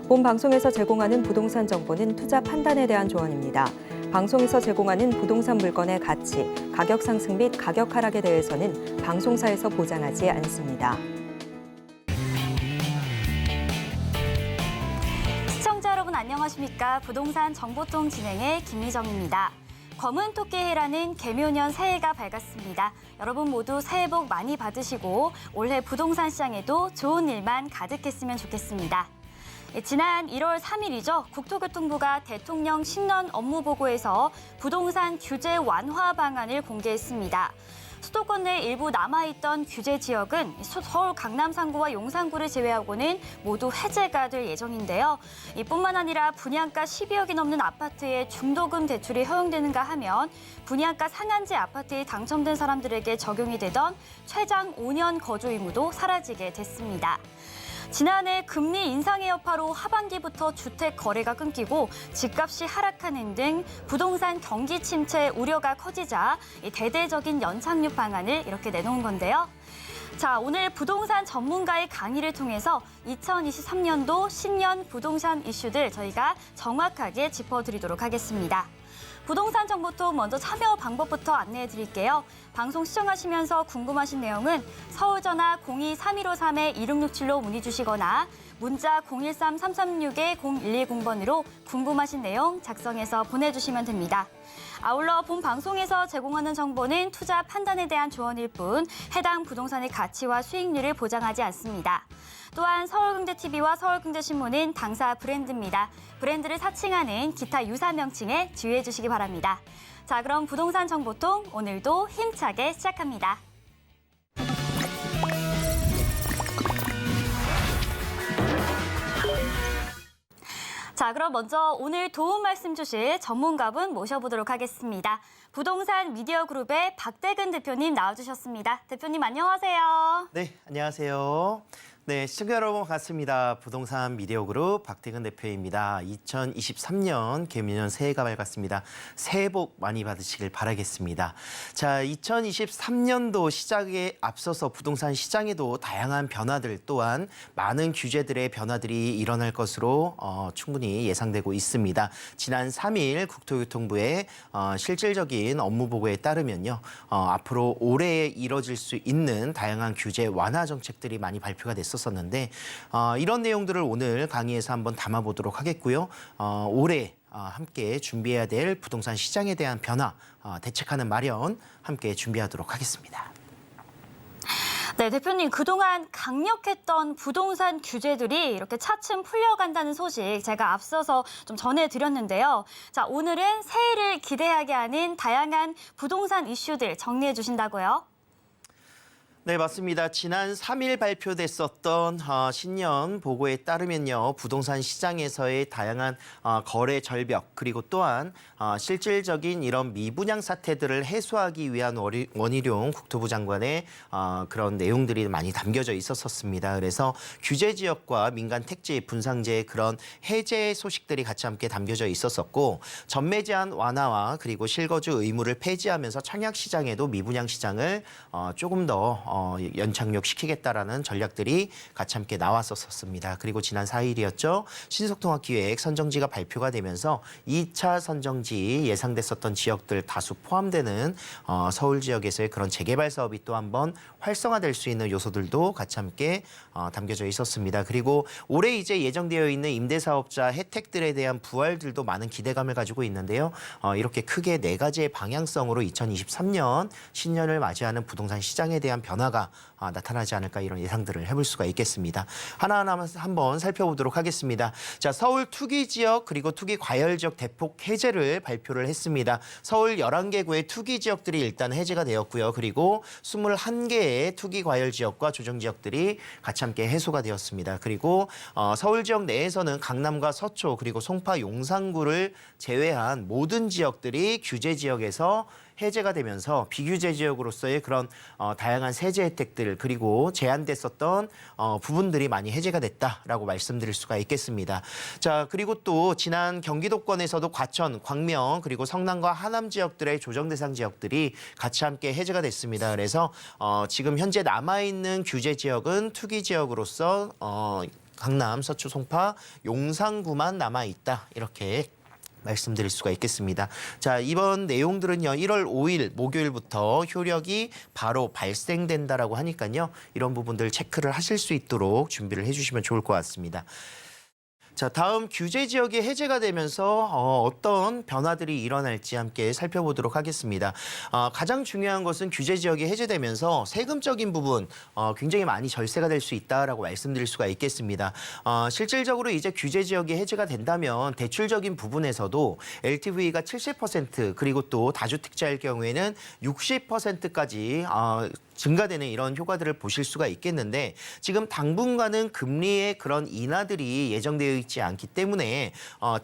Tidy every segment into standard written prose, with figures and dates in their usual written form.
본 방송에서 제공하는 부동산 정보는 투자 판단에 대한 조언입니다. 방송에서 제공하는 부동산 물건의 가치, 가격 상승 및 가격 하락에 대해서는 방송사에서 보장하지 않습니다. 시청자 여러분 안녕하십니까? 부동산 정보통 진행의 김미정입니다. 검은 토끼해라는 개묘년 새해가 밝았습니다. 여러분 모두 새해 복 많이 받으시고 올해 부동산 시장에도 좋은 일만 가득했으면 좋겠습니다. 지난 1월 3일이죠. 국토교통부가 대통령 신년 업무보고에서 부동산 규제 완화 방안을 공개했습니다. 수도권 내 일부 남아있던 규제 지역은 서울 강남 3구와 용산구를 제외하고는 모두 해제가 될 예정인데요. 이뿐만 아니라 분양가 12억이 넘는 아파트에 중도금 대출이 허용되는가 하면 분양가 상한제 아파트에 당첨된 사람들에게 적용이 되던 최장 5년 거주 의무도 사라지게 됐습니다. 지난해 금리 인상의 여파로 하반기부터 주택 거래가 끊기고 집값이 하락하는 등 부동산 경기 침체 우려가 커지자 대대적인 연착륙 방안을 이렇게 내놓은 건데요. 자, 오늘 부동산 전문가의 강의를 통해서 2023년도 신년 부동산 이슈들 저희가 정확하게 짚어드리도록 하겠습니다. 부동산 정보통 먼저 참여 방법부터 안내해 드릴게요. 방송 시청하시면서 궁금하신 내용은 서울전화 02-3153-2667로 문의 주시거나 문자 013-336-0110번으로 궁금하신 내용 작성해서 보내주시면 됩니다. 아울러 본 방송에서 제공하는 정보는 투자 판단에 대한 조언일 뿐 해당 부동산의 가치와 수익률을 보장하지 않습니다. 또한 서울경제TV와 서울경제신문은 당사 브랜드입니다. 브랜드를 사칭하는 기타 유사 명칭에 주의해 주시기 바랍니다. 자, 그럼 부동산 정보통 오늘도 힘차게 시작합니다. 자, 그럼 먼저 오늘 도움 말씀 주실 전문가분 모셔보도록 하겠습니다. 부동산 미디어 그룹의 박대근 대표님 나와주셨습니다. 대표님 안녕하세요. 네, 안녕하세요. 네, 시청자 여러분 반갑습니다. 부동산 미디어 그룹 박대근 대표입니다. 2023년 개묘년 새해가 밝았습니다. 새해 복 많이 받으시길 바라겠습니다. 자, 2023년도 시작에 앞서서 부동산 시장에도 다양한 변화들 또한 많은 규제들의 변화들이 일어날 것으로 충분히 예상되고 있습니다. 지난 3일 국토교통부의 실질적인 업무 보고에 따르면요. 앞으로 올해 이뤄질 수 있는 다양한 규제 완화 정책들이 많이 발표가 됐었는데 이런 내용들을 오늘 강의에서 한번 담아보도록 하겠고요. 올해 함께 준비해야 될 부동산 시장에 대한 변화, 대책하는 마련 함께 준비하도록 하겠습니다. 네, 대표님 그동안 강력했던 부동산 규제들이 이렇게 차츰 풀려간다는 소식 제가 앞서서 좀 전해드렸는데요. 자, 오늘은 새해를 기대하게 하는 다양한 부동산 이슈들 정리해 주신다고요? 네, 맞습니다. 지난 3일 발표됐었던 신년 보고에 따르면요. 부동산 시장에서의 다양한 거래 절벽 그리고 또한 실질적인 이런 미분양 사태들을 해소하기 위한 원희룡 국토부 장관의 그런 내용들이 많이 담겨져 있었습니다. 그래서 규제 지역과 민간 택지 분상제의 그런 해제 소식들이 같이 함께 담겨져 있었었고 전매 제한 완화와 그리고 실거주 의무를 폐지하면서 청약 시장에도 미분양 시장을 조금 더 연착륙시키겠다라는 전략들이 같이 함께 나왔었습니다. 그리고 지난 4일이었죠. 신속통합기획 선정지가 발표가 되면서 2차 선정지 예상됐었던 지역들 다수 포함되는 서울 지역에서의 그런 재개발 사업이 또 한번 활성화될 수 있는 요소들도 같이 함께 담겨져 있었습니다. 그리고 올해 이제 예정되어 있는 임대사업자 혜택들에 대한 부활들도 많은 기대감을 가지고 있는데요. 이렇게 크게 4가지의 방향성으로 2023년 신년을 맞이하는 부동산 시장에 대한 변화가 나타나지 않을까 이런 예상들을 해볼 수가 있겠습니다. 하나하나 한번 살펴보도록 하겠습니다. 자, 서울 투기 지역 그리고 투기 과열 지역 대폭 해제를 발표를 했습니다. 서울 11개 구의 투기 지역들이 일단 해제가 되었고요. 그리고 21개의 투기 과열 지역과 조정 지역들이 같이 함께 해소가 되었습니다. 그리고 서울 지역 내에서는 강남과 서초 그리고 송파 용산구를 제외한 모든 지역들이 규제 지역에서 해제가 되면서 비규제 지역으로서의 그런 다양한 세제 혜택들 그리고 제한됐었던 부분들이 많이 해제가 됐다라고 말씀드릴 수가 있겠습니다. 자, 그리고 또 지난 경기도권에서도 과천, 광명 그리고 성남과 하남 지역들의 조정 대상 지역들이 같이 함께 해제가 됐습니다. 그래서 지금 현재 남아있는 규제 지역은 투기 지역으로서 강남, 서초, 송파, 용산구만 남아있다. 이렇게 말씀드릴 수가 있겠습니다. 자, 이번 내용들은요. 1월 5일 목요일부터 효력이 바로 발생된다라고 하니까요. 이런 부분들 체크를 하실 수 있도록 준비를 해주시면 좋을 것 같습니다. 자, 다음 규제 지역이 해제가 되면서 어떤 변화들이 일어날지 함께 살펴보도록 하겠습니다. 가장 중요한 것은 규제 지역이 해제되면서 세금적인 부분 굉장히 많이 절세가 될 수 있다라고 말씀드릴 수가 있겠습니다. 실질적으로 이제 규제 지역이 해제가 된다면 대출적인 부분에서도 LTV가 70% 그리고 또 다주택자일 경우에는 60%까지 증가되는 이런 효과들을 보실 수가 있겠는데 지금 당분간은 금리의 그런 인하들이 예정되어 있지 않기 때문에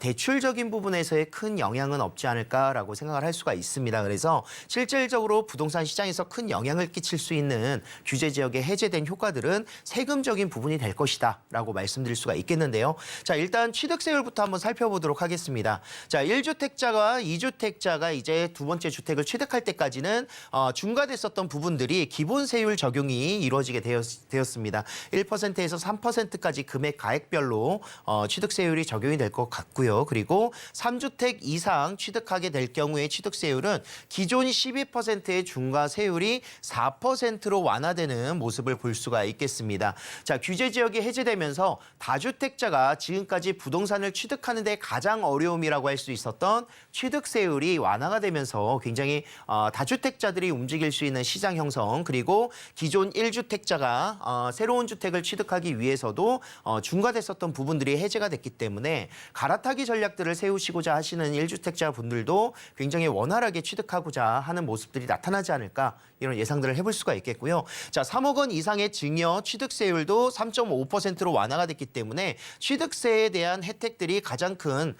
대출적인 부분에서의 큰 영향은 없지 않을까라고 생각을 할 수가 있습니다. 그래서 실질적으로 부동산 시장에서 큰 영향을 끼칠 수 있는 규제 지역의 해제된 효과들은 세금적인 부분이 될 것이다라고 말씀드릴 수가 있겠는데요. 자, 일단 취득세율부터 한번 살펴보도록 하겠습니다. 자, 1주택자가 2주택자가 이제 두 번째 주택을 취득할 때까지는 중과됐었던 부분들이 기본 세율 적용이 이루어지게 되었습니다. 1%에서 3%까지 금액 가액별로 취득세율이 적용이 될 것 같고요. 그리고 3주택 이상 취득하게 될 경우에 취득세율은 기존 12%의 중과세율이 4%로 완화되는 모습을 볼 수가 있겠습니다. 자, 규제 지역이 해제되면서 다주택자가 지금까지 부동산을 취득하는 데 가장 어려움이라고 할 수 있었던 취득세율이 완화가 되면서 굉장히 다주택자들이 움직일 수 있는 시장 형성 그리고 기존 1주택자가 새로운 주택을 취득하기 위해서도 중과됐었던 부분들이 해제가 됐기 때문에 갈아타기 전략들을 세우시고자 하시는 1주택자 분들도 굉장히 원활하게 취득하고자 하는 모습들이 나타나지 않을까 이런 예상들을 해볼 수가 있겠고요. 자, 3억 원 이상의 증여 취득세율도 3.5%로 완화가 됐기 때문에 취득세에 대한 혜택들이 가장 큰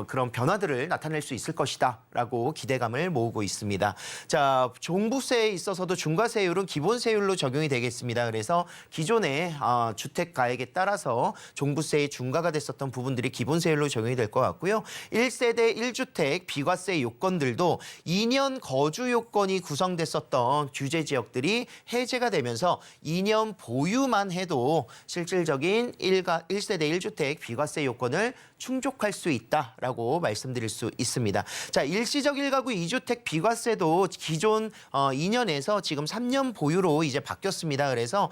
그런 변화들을 나타낼 수 있을 것이다라고 기대감을 모으고 있습니다. 자, 종부세에 있어서도 중과세율은 기본세율로 적용이 되겠습니다. 그래서 기존의 주택 가액에 따라서 종부세의 중과가 됐었던 부분들이 기본세율로 적용이 될 것 같고요. 1세대 1주택 비과세 요건들도 2년 거주 요건이 구성됐었던 규제 지역들이 해제가 되면서 2년 보유만 해도 실질적인 1세대 1주택 비과세 요건을 충족할 수 있다라고 말씀드릴 수 있습니다. 자, 일시적 1가구 2주택 비과세도 기존 2년에서 지금 3년 보유로 이제 바뀌었습니다. 그래서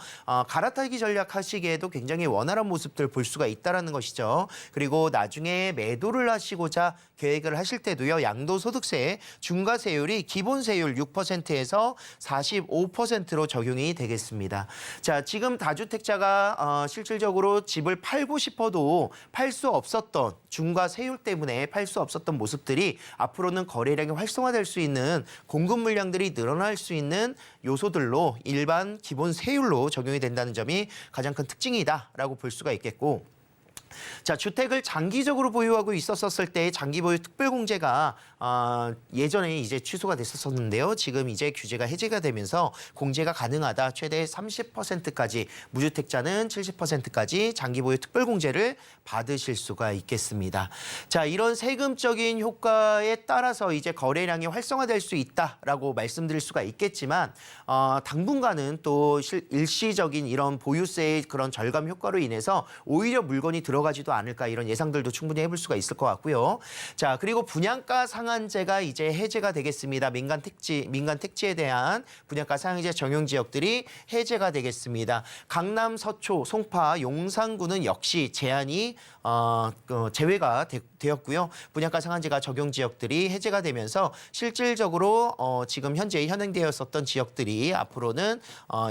갈아타기 전략 하시기에도 굉장히 원활한 모습들 볼 수가 있다라는 것이죠. 그리고 나중에 매도를 하시고자 계획을 하실 때도요. 양도소득세 중과세율이 기본세율 6%에서 45%로 적용이 되겠습니다. 자, 지금 다주택자가 실질적으로 집을 팔고 싶어도 팔 수 없었던 중과세율 때문에 팔 수 없었던 모습들이 앞으로는 거래량이 활성화될 수 있는 공급 물량들이 늘어날 수 있는 요소들로 일반 기본 세율로 적용이 된다는 점이 가장 큰 특징이다라고 볼 수가 있겠고 자, 주택을 장기적으로 보유하고 있었을 때 장기 보유 특별공제가 예전에 이제 취소가 됐었는데요. 지금 이제 규제가 해제가 되면서 공제가 가능하다. 최대 30%까지 무주택자는 70%까지 장기 보유 특별공제를 받으실 수가 있겠습니다. 자, 이런 세금적인 효과에 따라서 이제 거래량이 활성화될 수 있다라고 말씀드릴 수가 있겠지만 당분간은 또 일시적인 이런 보유세의 그런 절감 효과로 인해서 오히려 물건이 들어가지도 않을까 이런 예상들도 충분히 해볼 수가 있을 것 같고요. 자, 그리고 분양가 상한제가 이제 해제가 되겠습니다. 민간 택지에 대한 분양가 상한제 적용 지역들이 해제가 되겠습니다. 강남, 서초, 송파, 용산구는 역시 제한이 제외가 되었고요. 분양가 상한제가 적용 지역들이 해제가 되면서 실질적으로 지금 현재 현행되었었던 지역들이 앞으로는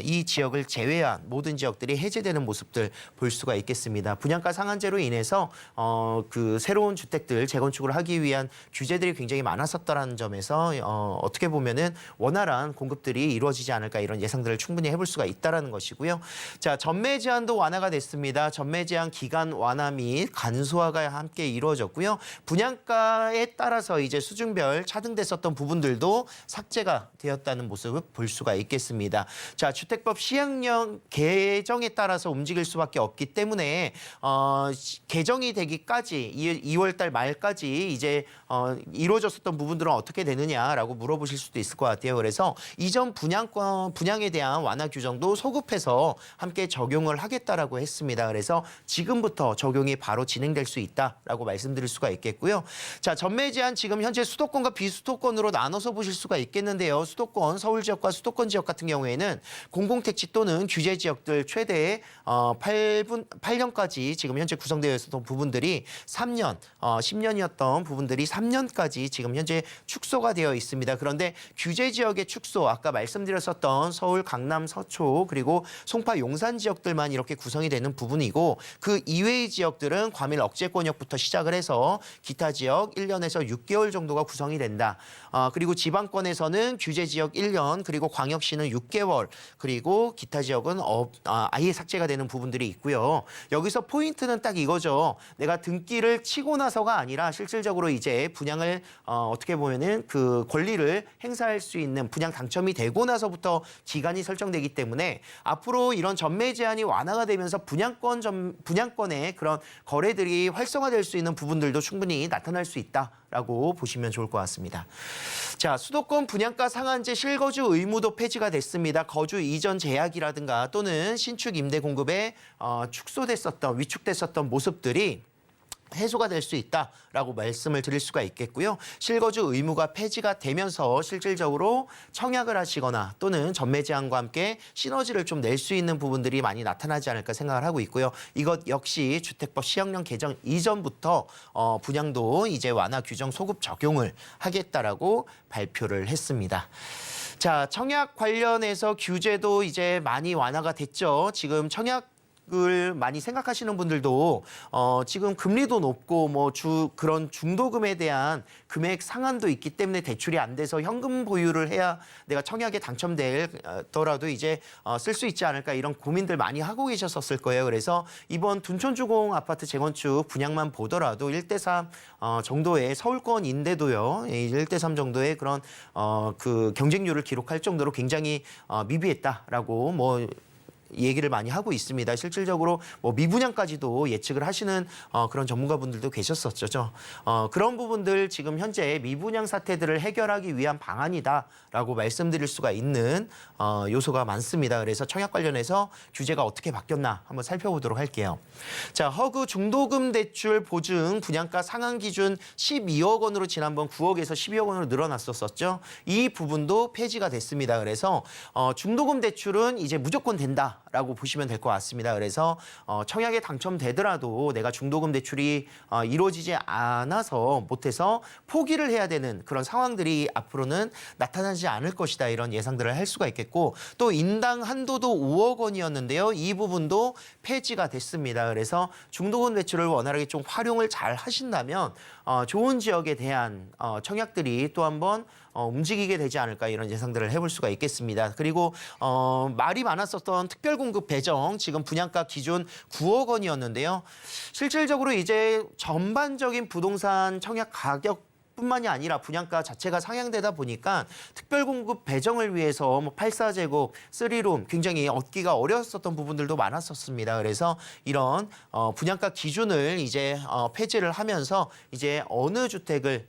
이 지역을 제외한 모든 지역들이 해제되는 모습들 볼 수가 있겠습니다. 분양가 상한제로 인해서 그 새로운 주택들 재건축을 하기 위한 규제들이 굉장히 많았었다는 점에서 어떻게 보면은 원활한 공급들이 이루어지지 않을까 이런 예상들을 충분히 해볼 수가 있다라는 것이고요. 자, 전매 제한도 완화가 됐습니다. 전매 제한 기간 완화 및 간소화가 함께 이루어졌고요. 분양가에 따라서 이제 수준별 차등됐었던 부분들도 삭제가 되었다는 모습을 볼 수가 있겠습니다. 자, 주택법 시행령 개정에 따라서 움직일 수밖에 없기 때문에 개정이 되기까지 2월 달 말까지 이제 이루어졌었던 부분들은 어떻게 되느냐라고 물어보실 수도 있을 것 같아요. 그래서 이전 분양에 대한 완화 규정도 소급해서 함께 적용을 하겠다라고 했습니다. 그래서 지금부터 적용이 바로 진행될 수 있다라고 말씀드릴 수가 있겠고요. 자, 전매 제한 지금 현재 수도권과 비수도권으로 나눠서 보실 수가 있겠는데요. 수도권, 서울 지역과 수도권 지역 같은 경우에는 공공택지 또는 규제 지역들 최대 8년까지 지금 현재 구성되어 있었던 부분들이 3년, 10년이었던 부분들이 3년까지 지금 현재 축소가 되어 있습니다. 그런데 규제 지역의 축소, 아까 말씀드렸었던 서울, 강남, 서초 그리고 송파, 용산 지역들만 이렇게 구성이 되는 부분이고 그 이외의 지역들은 과밀 억제 권역부터 시작을 해서 기타 지역 1년에서 6개월 정도가 구성이 된다. 그리고 지방권에서는 규제 지역 1년 그리고 광역시는 6개월 그리고 기타 지역은 아예 삭제가 되는 부분들이 있고요. 여기서 포인트는 딱 이거죠. 내가 등기를 치고 나서가 아니라 실질적으로 이제 분양을 어떻게 보면은 그 권리를 행사할 수 있는 분양 당첨이 되고 나서부터 기간이 설정되기 때문에 앞으로 이런 전매 제한이 완화가 되면서 분양권의 그런 거래들이 활성화될 수 있는 부분들도 충분히 나타날 수 있다라고 보시면 좋을 것 같습니다. 자, 수도권 분양가 상한제 실거주 의무도 폐지가 됐습니다. 거주 이전 제약이라든가 또는 신축 임대 공급에 위축됐었던 모습들이 해소가 될 수 있다라고 말씀을 드릴 수가 있겠고요. 실거주 의무가 폐지가 되면서 실질적으로 청약을 하시거나 또는 전매 제한과 함께 시너지를 좀 낼 수 있는 부분들이 많이 나타나지 않을까 생각을 하고 있고요. 이것 역시 주택법 시행령 개정 이전부터 분양도 이제 완화 규정 소급 적용을 하겠다라고 발표를 했습니다. 자, 청약 관련해서 규제도 이제 많이 완화가 됐죠. 지금 청약을 많이 생각하시는 분들도 지금 금리도 높고 그런 중도금에 대한 금액 상한도 있기 때문에 대출이 안 돼서 현금 보유를 해야 내가 청약에 당첨되더라도 이제 쓸 수 있지 않을까 이런 고민들 많이 하고 계셨었을 거예요. 그래서 이번 둔촌주공 아파트 재건축 분양만 보더라도 1대3 정도의 서울권인데도요. 1대3 정도의 그런 그 경쟁률을 기록할 정도로 굉장히 미비했다라고 얘기를 많이 하고 있습니다. 실질적으로 미분양까지도 예측을 하시는 그런 전문가분들도 계셨었죠. 그런 부분들 지금 현재 미분양 사태들을 해결하기 위한 방안이다라고 말씀드릴 수가 있는 요소가 많습니다. 그래서 청약 관련해서 규제가 어떻게 바뀌었나 한번 살펴보도록 할게요. 자, 허그 중도금 대출 보증 분양가 상한 기준 12억 원으로 지난번 9억에서 12억 원으로 늘어났었죠. 이 부분도 폐지가 됐습니다. 그래서 중도금 대출은 이제 무조건 된다. 라고 보시면 될 것 같습니다. 그래서 청약에 당첨되더라도 내가 중도금 대출이 이루어지지 않아서 못해서 포기를 해야 되는 그런 상황들이 앞으로는 나타나지 않을 것이다. 이런 예상들을 할 수가 있겠고 또 인당 한도도 5억 원이었는데요. 이 부분도 폐지가 됐습니다. 그래서 중도금 대출을 원활하게 좀 활용을 잘 하신다면 좋은 지역에 대한 청약들이 또 한번 움직이게 되지 않을까 이런 예상들을 해볼 수가 있겠습니다. 그리고 말이 많았었던 특별공급 배정 지금 분양가 기준 9억 원이었는데요. 실질적으로 이제 전반적인 부동산 청약 가격 뿐만이 아니라 분양가 자체가 상향되다 보니까 특별공급 배정을 위해서 84제곱, 3룸 굉장히 얻기가 어려웠었던 부분들도 많았었습니다. 그래서 이런 분양가 기준을 이제 폐지를 하면서 이제 어느 주택을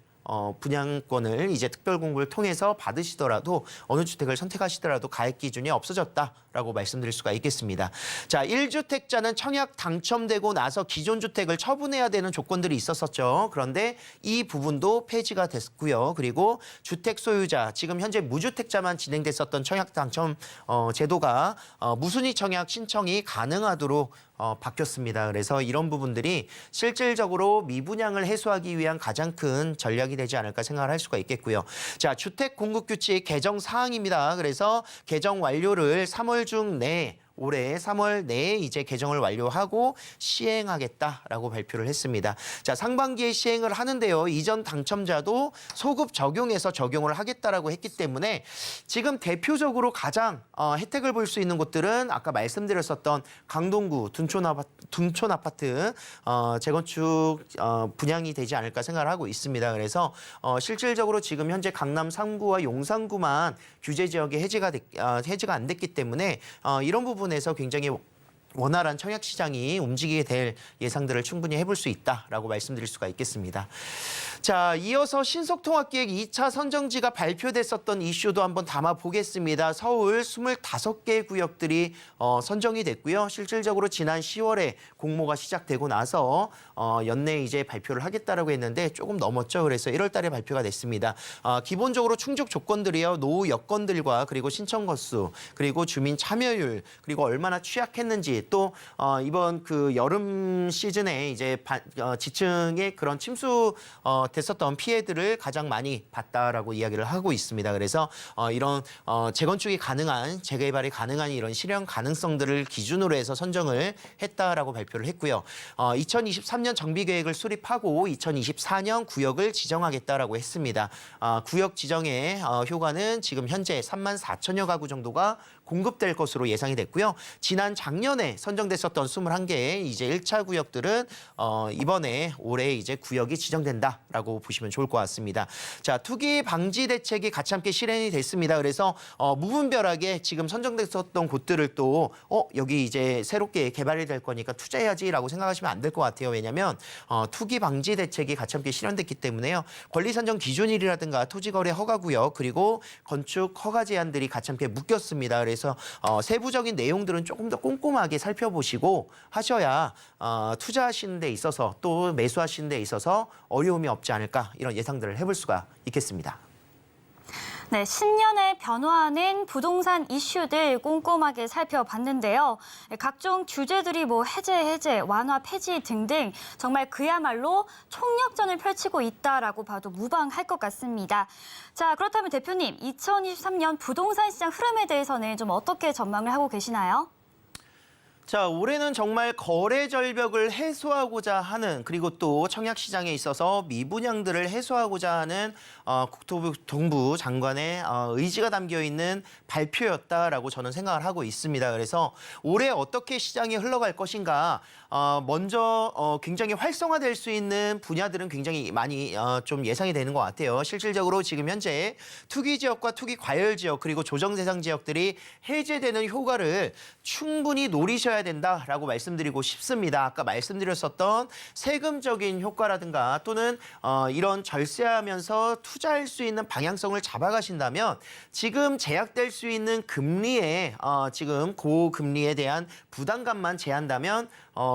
분양권을 이제 특별공급을 통해서 받으시더라도 어느 주택을 선택하시더라도 가액 기준이 없어졌다라고 말씀드릴 수가 있겠습니다. 자, 1주택자는 청약 당첨되고 나서 기존 주택을 처분해야 되는 조건들이 있었었죠. 그런데 이 부분도 폐지가 됐고요. 그리고 주택 소유자, 지금 현재 무주택자만 진행됐었던 청약 당첨 제도가 무순위 청약 신청이 가능하도록 바뀌었습니다. 그래서 이런 부분들이 실질적으로 미분양을 해소하기 위한 가장 큰 전략이 되지 않을까 생각을 할 수가 있겠고요. 자, 주택 공급 규칙 개정 사항입니다. 그래서 개정 완료를 3월 중 내에 올해 3월 내에 이제 개정을 완료하고 시행하겠다라고 발표를 했습니다. 자, 상반기에 시행을 하는데요. 이전 당첨자도 소급 적용해서 적용을 하겠다라고 했기 때문에 지금 대표적으로 가장 혜택을 볼 수 있는 곳들은 아까 말씀드렸었던 강동구 둔촌 아파트 재건축 분양이 되지 않을까 생각을 하고 있습니다. 그래서 실질적으로 지금 현재 강남 3구와 용산구만 규제 지역이 해제가 안 됐기 때문에 이런 부분에서 굉장히 원활한 청약 시장이 움직이게 될 예상들을 충분히 해볼 수 있다라고 말씀드릴 수가 있겠습니다. 자, 이어서 신속통합기획 2차 선정지가 발표됐었던 이슈도 한번 담아보겠습니다. 서울 25개 구역들이 선정이 됐고요. 실질적으로 지난 10월에 공모가 시작되고 나서 연내에 이제 발표를 하겠다라고 했는데 조금 넘었죠. 그래서 1월 달에 발표가 됐습니다. 기본적으로 충족 조건들이요. 노후 여건들과 그리고 신청 건수, 그리고 주민 참여율, 그리고 얼마나 취약했는지 또 이번 그 여름 시즌에 이제 지층의 그런 침수 됐었던 피해들을 가장 많이 봤다라고 이야기를 하고 있습니다. 그래서 이런 재건축이 가능한, 재개발이 가능한 이런 실현 가능성들을 기준으로 해서 선정을 했다라고 발표를 했고요. 2023년 정비계획을 수립하고 2024년 구역을 지정하겠다라고 했습니다. 구역 지정의 효과는 지금 현재 3만 4천여 가구 정도가 공급될 것으로 예상이 됐고요. 지난 작년에 선정됐었던 21개 이제 1차 구역들은 이번에 올해 이제 구역이 지정된다라고 보시면 좋을 것 같습니다. 자, 투기 방지 대책이 같이 함께 실행이 됐습니다. 그래서 무분별하게 지금 선정됐었던 곳들을 또 여기 이제 새롭게 개발이 될 거니까 투자해야지라고 생각하시면 안 될 것 같아요. 왜냐하면 투기 방지 대책이 같이 함께 실현됐기 때문에요. 권리 선정 기준일이라든가 토지거래 허가 구역 그리고 건축 허가 제한들이 같이 함께 묶였습니다. 그래서 세부적인 내용들은 조금 더 꼼꼼하게 살펴보시고 하셔야 투자하시는 데 있어서 또 매수하시는 데 있어서 어려움이 없지 않을까 이런 예상들을 해볼 수가 있겠습니다. 네, 신년에 변화하는 부동산 이슈들 꼼꼼하게 살펴봤는데요. 각종 주제들이 해제, 완화, 폐지 등등 정말 그야말로 총력전을 펼치고 있다라고 봐도 무방할 것 같습니다. 자, 그렇다면 대표님, 2023년 부동산 시장 흐름에 대해서는 좀 어떻게 전망을 하고 계시나요? 자, 올해는 정말 거래 절벽을 해소하고자 하는 그리고 또 청약 시장에 있어서 미분양들을 해소하고자 하는 국토부 장관의 의지가 담겨 있는 발표였다라고 저는 생각을 하고 있습니다. 그래서 올해 어떻게 시장이 흘러갈 것인가 먼저 굉장히 활성화될 수 있는 분야들은 굉장히 많이 좀 예상이 되는 것 같아요. 실질적으로 지금 현재 투기 지역과 투기 과열 지역 그리고 조정 대상 지역들이 해제되는 효과를 충분히 노리셔야 된다라고 말씀드리고 싶습니다. 아까 말씀드렸었던 세금적인 효과라든가 또는 이런 절세하면서 투자할 수 있는 방향성을 잡아가신다면 지금 제약될 수 있는 금리에 지금 고금리에 대한 부담감만 제한다면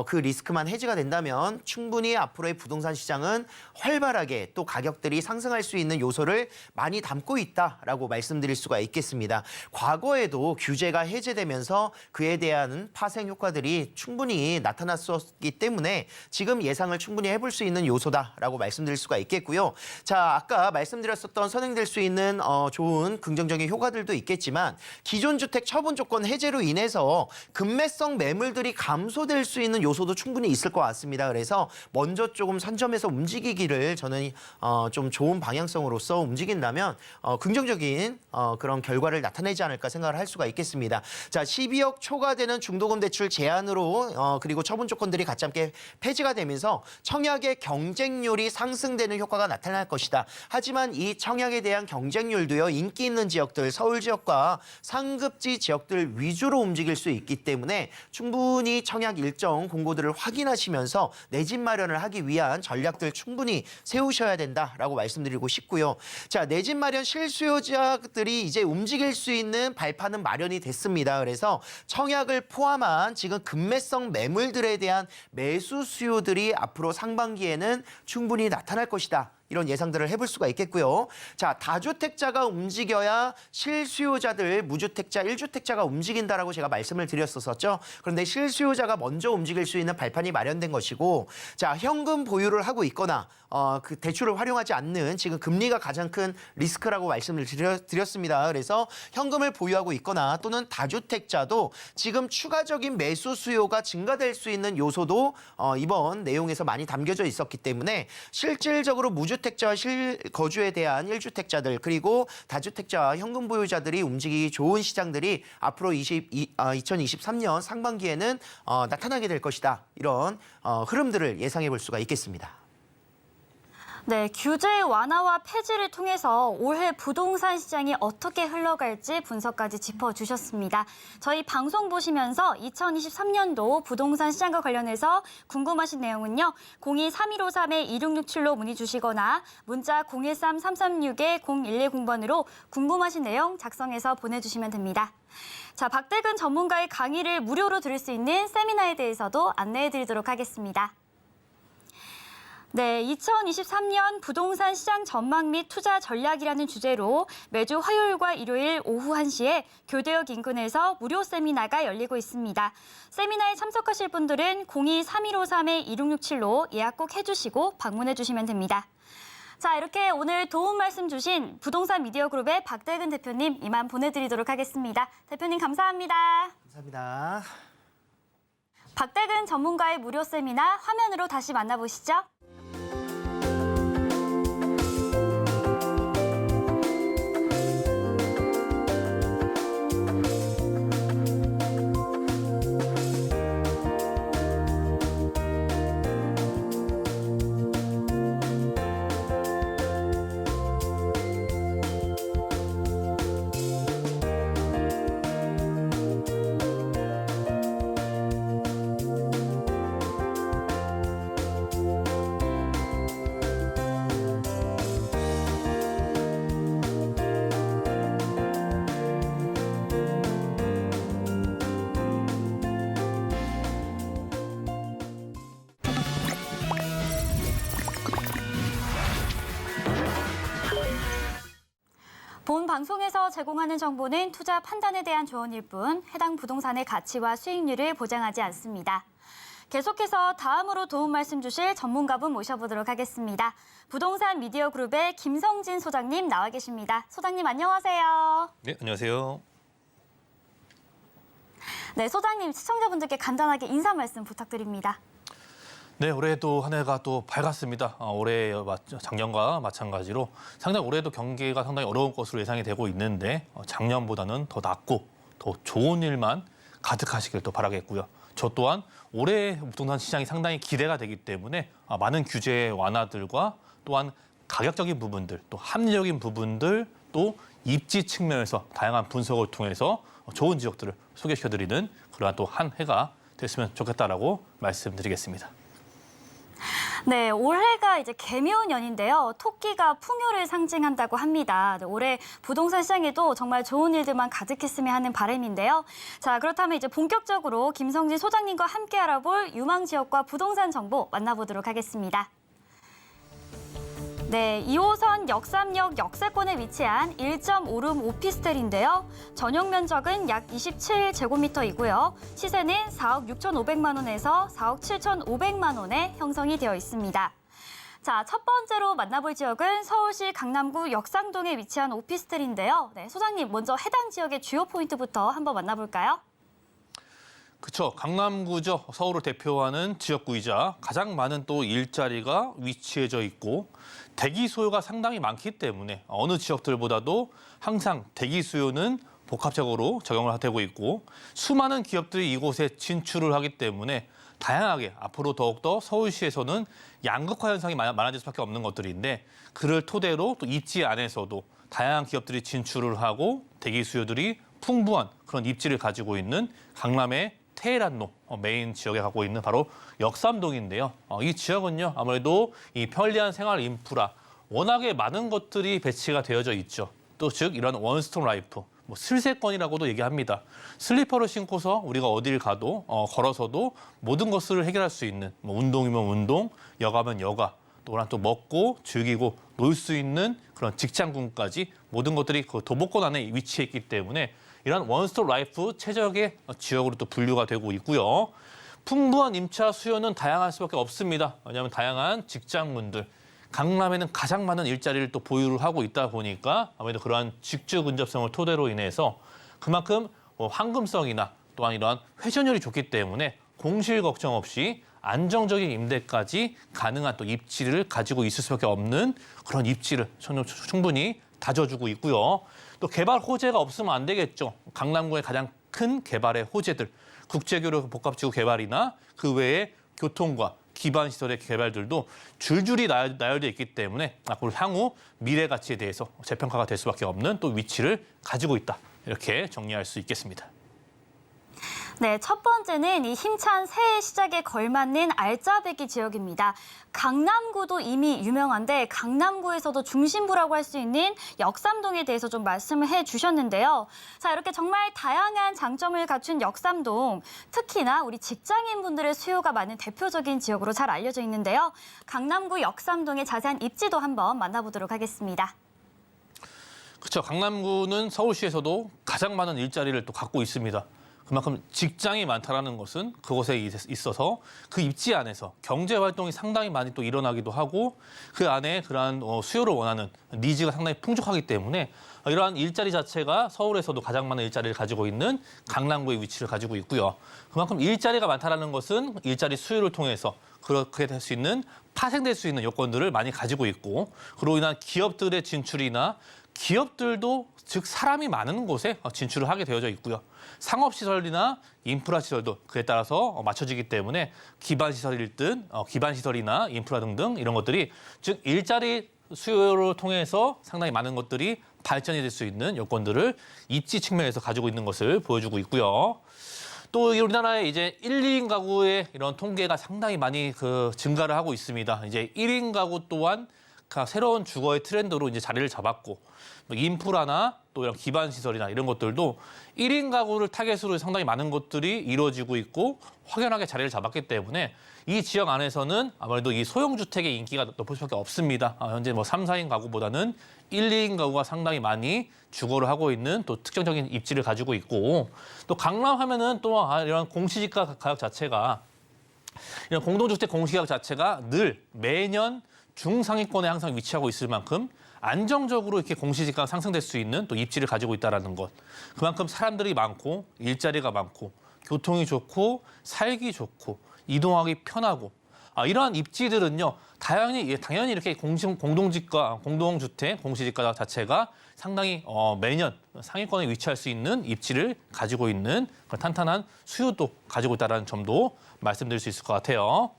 그 리스크만 해지가 된다면 충분히 앞으로의 부동산 시장은 활발하게 또 가격들이 상승할 수 있는 요소를 많이 담고 있다라고 말씀드릴 수가 있겠습니다. 과거에도 규제가 해제되면서 그에 대한 파생 효과들이 충분히 나타났었기 때문에 지금 예상을 충분히 해볼 수 있는 요소다라고 말씀드릴 수가 있겠고요. 자, 아까 말씀드렸었던 선행될 수 있는 좋은 긍정적인 효과들도 있겠지만 기존 주택 처분 조건 해제로 인해서 급매성 매물들이 감소될 수 있는 요소도 충분히 있을 것 같습니다. 그래서 먼저 조금 선점해서 움직이기를 저는 좀 좋은 방향성으로서 움직인다면 긍정적인 그런 결과를 나타내지 않을까 생각을 할 수가 있겠습니다. 자, 12억 초과되는 중도금 대출 제한으로 그리고 처분 조건들이 같이 함께 폐지가 되면서 청약의 경쟁률이 상승되는 효과가 나타날 것이다. 하지만 이 청약에 대한 경쟁률도요. 인기 있는 지역들, 서울 지역과 상급지 지역들 위주로 움직일 수 있기 때문에 충분히 청약 일정 공고들을 확인하시면서 내 집 마련을 하기 위한 전략들 충분히 세우셔야 된다라고 말씀드리고 싶고요. 자, 내 집 마련 실수요자들이 이제 움직일 수 있는 발판은 마련이 됐습니다. 그래서 청약을 포함한 지금 급매성 매물들에 대한 매수 수요들이 앞으로 상반기에는 충분히 나타날 것이다. 이런 예상들을 해볼 수가 있겠고요. 자, 다주택자가 움직여야 실수요자들, 무주택자, 1주택자가 움직인다라고 제가 말씀을 드렸었죠. 그런데 실수요자가 먼저 움직일 수 있는 발판이 마련된 것이고, 자, 현금 보유를 하고 있거나 그 대출을 활용하지 않는 지금 금리가 가장 큰 리스크라고 말씀을 드렸습니다. 그래서 현금을 보유하고 있거나 또는 다주택자도 지금 추가적인 매수 수요가 증가될 수 있는 요소도 이번 내용에서 많이 담겨져 있었기 때문에 실질적으로 무주택자와 실거주에 대한 1주택자들 그리고 다주택자와 현금 보유자들이 움직이기 좋은 시장들이 앞으로 2023년 상반기에는 나타나게 될 것이다. 이런 흐름들을 예상해 볼 수가 있겠습니다. 네, 규제 완화와 폐지를 통해서 올해 부동산 시장이 어떻게 흘러갈지 분석까지 짚어주셨습니다. 저희 방송 보시면서 2023년도 부동산 시장과 관련해서 궁금하신 내용은요. 02-3153-2667로 문의 주시거나 문자 013-336-0110번으로 궁금하신 내용 작성해서 보내주시면 됩니다. 자, 박대근 전문가의 강의를 무료로 들을 수 있는 세미나에 대해서도 안내해드리도록 하겠습니다. 네, 2023년 부동산 시장 전망 및 투자 전략이라는 주제로 매주 화요일과 일요일 오후 1시에 교대역 인근에서 무료 세미나가 열리고 있습니다. 세미나에 참석하실 분들은 02-3153-2667로 예약 꼭 해주시고 방문해 주시면 됩니다. 자, 이렇게 오늘 도움 말씀 주신 부동산 미디어 그룹의 박대근 대표님 이만 보내드리도록 하겠습니다. 대표님 감사합니다. 감사합니다. 박대근 전문가의 무료 세미나 화면으로 다시 만나보시죠. 본 방송에서 제공하는 정보는 투자 판단에 대한 조언일 뿐 해당 부동산의 가치와 수익률을 보장하지 않습니다. 계속해서 다음으로 도움 말씀 주실 전문가분 모셔보도록 하겠습니다. 부동산 미디어 그룹의 김성진 소장님 나와 계십니다. 소장님 안녕하세요. 네, 안녕하세요. 네, 소장님 시청자분들께 간단하게 인사 말씀 부탁드립니다. 네, 올해도 한 해가 또 밝았습니다. 올해 작년과 마찬가지로 상당히 올해도 경기가 상당히 어려운 것으로 예상이 되고 있는데 작년보다는 더 낫고 더 좋은 일만 가득하시길 또 바라겠고요. 저 또한 올해 부동산 시장이 상당히 기대가 되기 때문에 많은 규제 완화들과 또한 가격적인 부분들, 또 합리적인 부분들, 또 입지 측면에서 다양한 분석을 통해서 좋은 지역들을 소개시켜드리는 그러한 또 한 해가 됐으면 좋겠다라고 말씀드리겠습니다. 네, 올해가 이제 개묘년인데요. 토끼가 풍요를 상징한다고 합니다. 네, 올해 부동산 시장에도 정말 좋은 일들만 가득했으면 하는 바람인데요. 자, 그렇다면 이제 본격적으로 김성진 소장님과 함께 알아볼 유망 지역과 부동산 정보 만나보도록 하겠습니다. 네, 2호선 역삼역 역세권에 위치한 1.5룸 오피스텔인데요. 전용 면적은 약 27제곱미터이고요. 시세는 4억 6,500만 원에서 4억 7,500만 원에 형성이 되어 있습니다. 자, 첫 번째로 만나볼 지역은 서울시 강남구 역상동에 위치한 오피스텔인데요. 네, 소장님 먼저 해당 지역의 주요 포인트부터 한번 만나볼까요? 그렇죠. 강남구죠. 서울을 대표하는 지역구이자 가장 많은 또 일자리가 위치해져 있고 대기 수요가 상당히 많기 때문에 어느 지역들보다도 항상 대기 수요는 복합적으로 적용을 되고 있고 수많은 기업들이 이곳에 진출을 하기 때문에 다양하게 앞으로 더욱더 서울시에서는 양극화 현상이 많아질 수밖에 없는 것들인데 그를 토대로 또 입지 안에서도 다양한 기업들이 진출을 하고 대기 수요들이 풍부한 그런 입지를 가지고 있는 강남의 테헤란로 메인 지역에 갖고 있는 바로 역삼동인데요. 이 지역은요 아무래도 이 편리한 생활 인프라 워낙에 많은 것들이 배치가 되어져 있죠. 또 즉 이런 원스톱 라이프, 슬세권이라고도 얘기합니다. 슬리퍼를 신고서 우리가 어딜 가도 걸어서도 모든 것을 해결할 수 있는 운동이면 운동, 여가면 여가, 또한 또 먹고 즐기고 놀 수 있는 그런 직장군까지 모든 것들이 그 도보권 안에 위치해 있기 때문에 이런 원스톱 라이프 최적의 지역으로 또 분류가 되고 있고요. 풍부한 임차 수요는 다양할 수밖에 없습니다. 왜냐하면 다양한 직장군들, 강남에는 가장 많은 일자리를 또 보유를 하고 있다 보니까 아무래도 그러한 직주 근접성을 토대로 인해서 그만큼 황금성이나 또한 이러한 회전율이 좋기 때문에 공실 걱정 없이 안정적인 임대까지 가능한 또 입지를 가지고 있을 수밖에 없는 그런 입지를 충분히 다져주고 있고요. 또 개발 호재가 없으면 안 되겠죠. 강남구의 가장 큰 개발의 호재들, 국제교류 복합지구 개발이나 그 외에 교통과 기반 시설의 개발들도 줄줄이 나열되어 있기 때문에 앞으로 향후 미래 가치에 대해서 재평가가 될 수밖에 없는 또 위치를 가지고 있다. 이렇게 정리할 수 있겠습니다. 네, 첫 번째는 이 힘찬 새해 시작에 걸맞는 알짜배기 지역입니다. 강남구도 이미 유명한데 강남구에서도 중심부라고 할 수 있는 역삼동에 대해서 좀 말씀을 해주셨는데요. 자, 이렇게 정말 다양한 장점을 갖춘 역삼동, 특히나 우리 직장인분들의 수요가 많은 대표적인 지역으로 잘 알려져 있는데요. 강남구 역삼동의 자세한 입지도 한번 만나보도록 하겠습니다. 그렇죠. 강남구는 서울시에서도 가장 많은 일자리를 또 갖고 있습니다. 그만큼 직장이 많다라는 것은 그곳에 있어서 그 입지 안에서 경제 활동이 상당히 많이 또 일어나기도 하고 그 안에 그러한 수요를 원하는 니즈가 상당히 풍족하기 때문에 이러한 일자리 자체가 서울에서도 가장 많은 일자리를 가지고 있는 강남구의 위치를 가지고 있고요. 그만큼 일자리가 많다라는 것은 일자리 수요를 통해서 그렇게 될 수 있는 파생될 수 있는 요건들을 많이 가지고 있고 그로 인한 기업들의 진출이나 기업들도 즉 사람이 많은 곳에 진출을 하게 되어져 있고요. 상업시설이나 인프라시설도 그에 따라서 맞춰지기 때문에 기반시설이나 인프라 등등 이런 것들이 즉 일자리 수요를 통해서 상당히 많은 것들이 발전이 될 수 있는 요건들을 입지 측면에서 가지고 있는 것을 보여주고 있고요. 또 우리나라의 이제 1, 2인 가구의 이런 통계가 상당히 많이 증가를 하고 있습니다. 이제 1인 가구 또한 새로운 주거의 트렌드로 이제 자리를 잡았고 인프라나 또 이런 기반 시설이나 이런 것들도 1인 가구를 타겟으로 상당히 많은 것들이 이루어지고 있고 확연하게 자리를 잡았기 때문에 이 지역 안에서는 아무래도 이 소형주택의 인기가 높을 수밖에 없습니다. 현재 3, 4인 가구보다는 1, 2인 가구가 상당히 많이 주거를 하고 있는 또 특징적인 입지를 가지고 있고 또 강남 하면은 또 이런 공시지가 가격 자체가 이런 공동주택 공시가격 자체가 늘 매년 중상위권에 항상 위치하고 있을 만큼 안정적으로 이렇게 공시지가가 상승될 수 있는 또 입지를 가지고 있다는 것. 그만큼 사람들이 많고 일자리가 많고 교통이 좋고 살기 좋고 이동하기 편하고 이러한 입지들은요. 당연히 이렇게 공동주택 공시지가 자체가 상당히 매년 상위권에 위치할 수 있는 입지를 가지고 있는 그런 탄탄한 수요도 가지고 있다는 점도 말씀드릴 수 있을 것 같아요.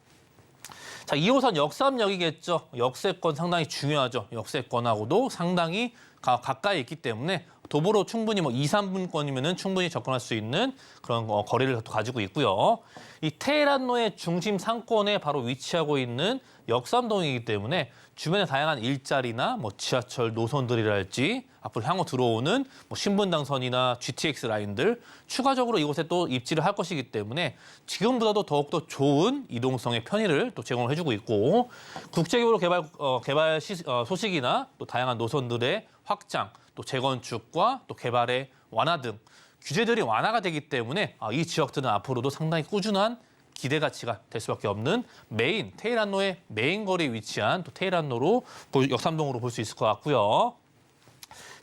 자, 2호선 역삼역이겠죠. 역세권 상당히 중요하죠. 역세권하고도 상당히 가까이 있기 때문에 도보로 충분히 2, 3분권이면은 충분히 접근할 수 있는 그런 거리를 가지고 있고요. 이 테헤란로의 중심 상권에 바로 위치하고 있는 역삼동이기 때문에 주변에 다양한 일자리나 지하철 노선들이랄지 앞으로 향후 들어오는 신분당선이나 GTX 라인들 추가적으로 이곳에 또 입지를 할 것이기 때문에 지금보다도 더욱더 좋은 이동성의 편의를 또 제공을 해주고 있고 국제기구로 개발 소식이나 또 다양한 노선들의 확장, 또 재건축과 또 개발의 완화 등 규제들이 완화가 되기 때문에 이 지역들은 앞으로도 상당히 꾸준한 기대 가치가 될 수밖에 없는 테헤란로의 메인 거리에 위치한 또 테헤란로로 역삼동으로 볼 수 있을 것 같고요.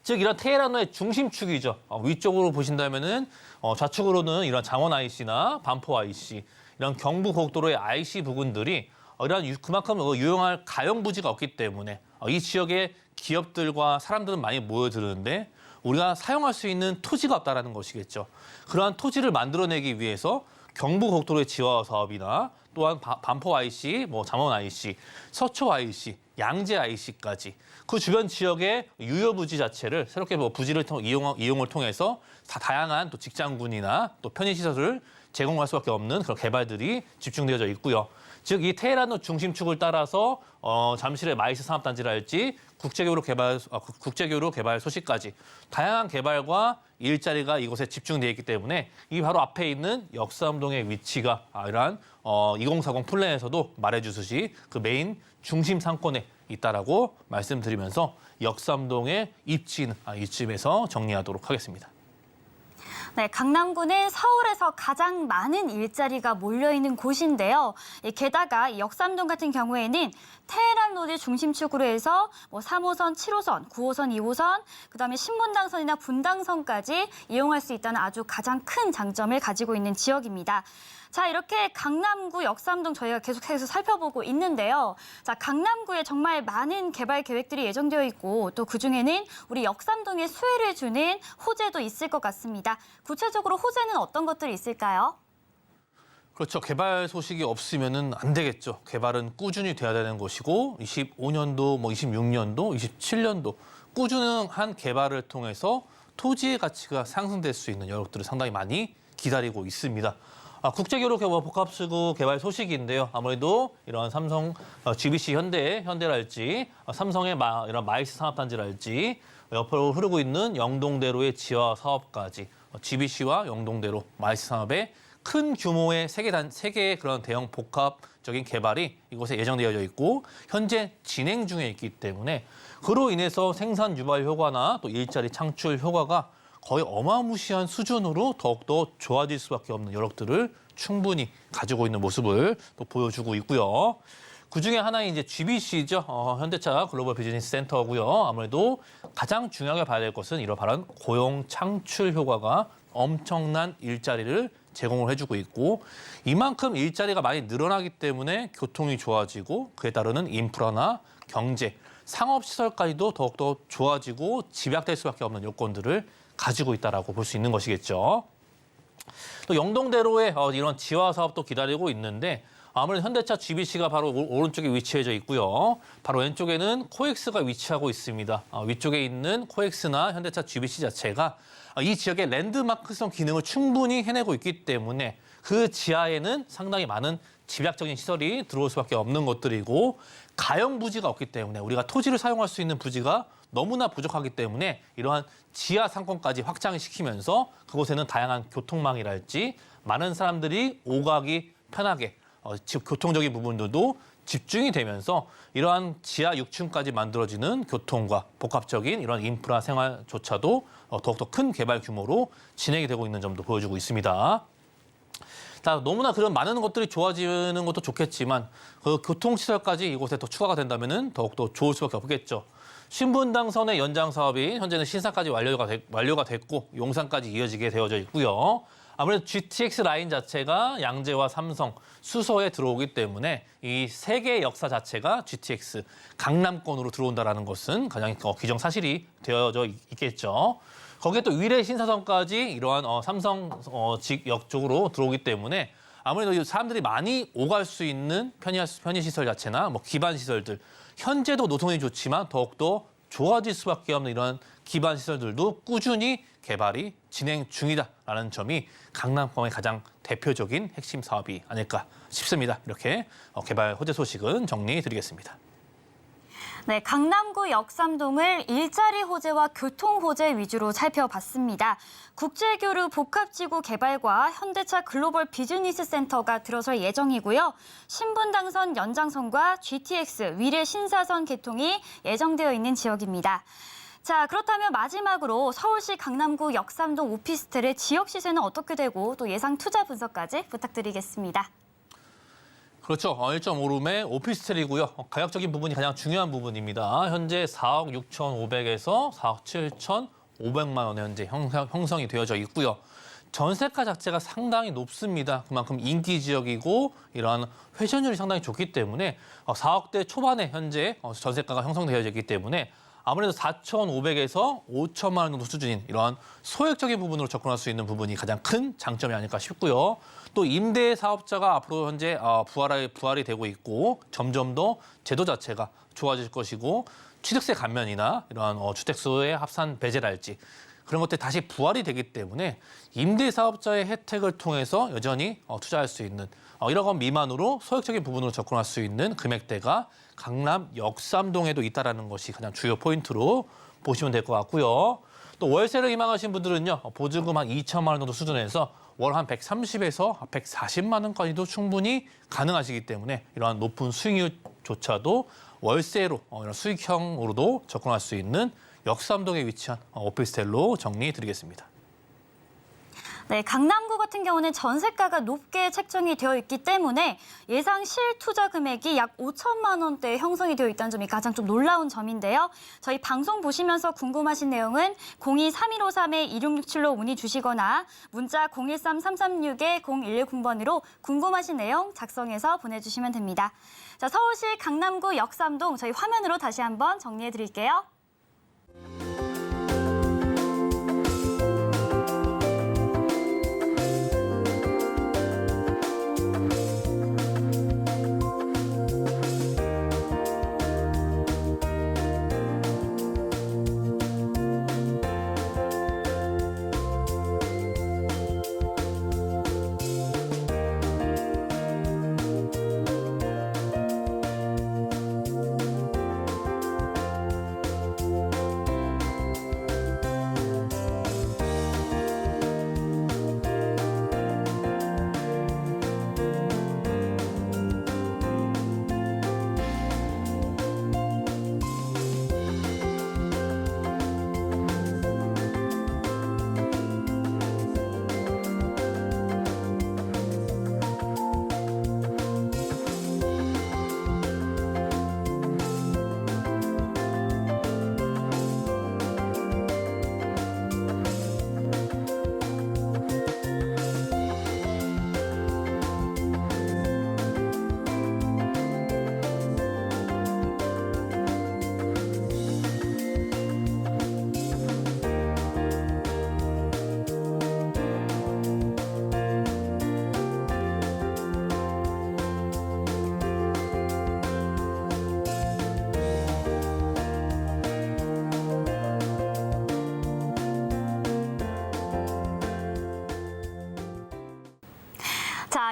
즉 이런 테헤란로의 중심축이죠. 위쪽으로 보신다면은 좌측으로는 이런 장원 IC나 반포 IC, 이런 경부 고속도로의 IC 부근들이 이런 그만큼 유용할 가용 부지가 없기 때문에 이 지역의 기업들과 사람들은 많이 모여드는데 우리가 사용할 수 있는 토지가 없다라는 것이겠죠. 그러한 토지를 만들어내기 위해서 경부고속도로의 지화 사업이나 또한 반포 IC, 잠원 IC, 서초 IC, 양재 IC까지 그 주변 지역의 유효 부지 자체를 새롭게 부지를 이용을 통해서 다양한 또 직장군이나 또 편의시설을 제공할 수밖에 없는 그런 개발들이 집중되어져 있고요. 즉 이 테헤란로 중심축을 따라서 잠실의 마이스 산업단지랄지 국제교류 개발 소식까지 다양한 개발과 일자리가 이곳에 집중되어 있기 때문에 이 바로 앞에 있는 역삼동의 위치가 이러한 2040 플랜에서도 말해주듯이 그 메인 중심 상권에 있다라고 말씀드리면서 역삼동의 입지는 이쯤에서 정리하도록 하겠습니다. 네, 강남구는 서울에서 가장 많은 일자리가 몰려있는 곳인데요. 게다가 이 역삼동 같은 경우에는 테헤란로를 중심축으로 해서 3호선, 7호선, 9호선, 2호선, 그다음에 신분당선이나 분당선까지 이용할 수 있다는 아주 가장 큰 장점을 가지고 있는 지역입니다. 자, 이렇게 강남구, 역삼동 저희가 계속해서 살펴보고 있는데요. 자, 강남구에 정말 많은 개발 계획들이 예정되어 있고 또 그중에는 우리 역삼동에 수혜를 주는 호재도 있을 것 같습니다. 구체적으로 호재는 어떤 것들이 있을까요? 그렇죠. 개발 소식이 없으면은 안 되겠죠. 개발은 꾸준히 돼야 되는 것이고 25년도, 26년도, 27년도 꾸준한 개발을 통해서 토지의 가치가 상승될 수 있는 여력들을 상당히 많이 기다리고 있습니다. 국제교류 복합수구 개발 소식인데요. 아무래도 이런 삼성, GBC 현대랄지 삼성의 이런 마이스 산업단지랄지 옆으로 흐르고 있는 영동대로의 지하 사업까지 GBC와 영동대로 마이스 산업의 큰 규모의 세 개의 그런 대형 복합적인 개발이 이곳에 예정되어져 있고 현재 진행 중에 있기 때문에 그로 인해서 생산 유발 효과나 또 일자리 창출 효과가 거의 어마무시한 수준으로 더욱더 좋아질 수밖에 없는 여력들을 충분히 가지고 있는 모습을 또 보여주고 있고요. 그중에 하나인 이제 GBC죠. 현대차 글로벌 비즈니스 센터고요. 아무래도 가장 중요하게 봐야 될 것은 이러한 고용 창출 효과가 엄청난 일자리를 제공을 해주고 있고 이만큼 일자리가 많이 늘어나기 때문에 교통이 좋아지고 그에 따르는 인프라나 경제, 상업시설까지도 더욱더 좋아지고 집약될 수밖에 없는 요건들을 가지고 있다라고 볼 수 있는 것이겠죠. 또 영동대로의 이런 지화 사업도 기다리고 있는데 아무래도 현대차 GBC가 바로 오른쪽에 위치해져 있고요. 바로 왼쪽에는 코엑스가 위치하고 있습니다. 위쪽에 있는 코엑스나 현대차 GBC 자체가 이 지역의 랜드마크성 기능을 충분히 해내고 있기 때문에 그 지하에는 상당히 많은 집약적인 시설이 들어올 수밖에 없는 것들이고 가용 부지가 없기 때문에 우리가 토지를 사용할 수 있는 부지가 너무나 부족하기 때문에 이러한 지하 상권까지 확장시키면서 그곳에는 다양한 교통망이랄지 많은 사람들이 오가기 편하게 교통적인 부분들도 집중이 되면서 이러한 지하 6층까지 만들어지는 교통과 복합적인 이런 인프라 생활조차도 더욱더 큰 개발 규모로 진행이 되고 있는 점도 보여주고 있습니다. 너무나 그런 많은 것들이 좋아지는 것도 좋겠지만 그 교통시설까지 이곳에 더 추가가 된다면 더욱더 좋을 수밖에 없겠죠. 신분당선의 연장 사업이 현재는 신사까지 완료가 됐고 용산까지 이어지게 되어져 있고요. 아무래도 GTX 라인 자체가 양재와 삼성, 수서에 들어오기 때문에 이 세 개의 역사 자체가 GTX 강남권으로 들어온다는 것은 가장 기정사실이 되어져 있겠죠. 거기에 또 위례 신사선까지 이러한 삼성 직역 쪽으로 들어오기 때문에 아무래도 사람들이 많이 오갈 수 있는 편의시설 자체나 기반 시설들 현재도 노선이 좋지만 더욱더 좋아질 수밖에 없는 이런 기반 시설들도 꾸준히 개발이 진행 중이다라는 점이 강남권의 가장 대표적인 핵심 사업이 아닐까 싶습니다. 이렇게 개발 호재 소식은 정리해드리겠습니다. 네, 강남구 역삼동을 일자리 호재와 교통 호재 위주로 살펴봤습니다. 국제교류 복합지구 개발과 현대차 글로벌 비즈니스 센터가 들어설 예정이고요. 신분당선 연장선과 GTX 위례 신사선 개통이 예정되어 있는 지역입니다. 자, 그렇다면 마지막으로 서울시 강남구 역삼동 오피스텔의 지역 시세는 어떻게 되고 또 예상 투자 분석까지 부탁드리겠습니다. 그렇죠. 1.5룸의 오피스텔이고요. 가격적인 부분이 가장 중요한 부분입니다. 현재 4억 6,500에서 4억 7,500만 원에 현재 형성이 되어져 있고요. 전세가 자체가 상당히 높습니다. 그만큼 인기 지역이고 이러한 회전율이 상당히 좋기 때문에 4억대 초반에 현재 전세가가 형성되어 있기 때문에 아무래도 4,500에서 5천만 원 정도 수준인 이러한 소액적인 부분으로 접근할 수 있는 부분이 가장 큰 장점이 아닐까 싶고요. 또 임대 사업자가 앞으로 현재 부활이 되고 있고 점점 더 제도 자체가 좋아질 것이고 취득세 감면이나 이러한 주택수의 합산 배제랄지 그런 것들이 다시 부활이 되기 때문에 임대 사업자의 혜택을 통해서 여전히 투자할 수 있는 1억 원 미만으로 소액적인 부분으로 접근할 수 있는 금액대가 강남 역삼동에도 있다는 것이 가장 주요 포인트로 보시면 될 것 같고요. 또 월세를 희망하신 분들은요. 보증금 한 2천만 원 정도 수준에서 월 한 130에서 140만 원까지도 충분히 가능하시기 때문에 이러한 높은 수익률조차도 월세로 이런 수익형으로도 접근할 수 있는 역삼동에 위치한 오피스텔로 정리해드리겠습니다. 네, 강남구 같은 경우는 전세가가 높게 책정이 되어 있기 때문에 예상 실투자 금액이 약 5천만 원대에 형성이 되어 있다는 점이 가장 좀 놀라운 점인데요. 저희 방송 보시면서 궁금하신 내용은 02-3153-2667로 문의 주시거나 문자 013-336-0110번으로 궁금하신 내용 작성해서 보내주시면 됩니다. 자, 서울시 강남구 역삼동 저희 화면으로 다시 한번 정리해 드릴게요.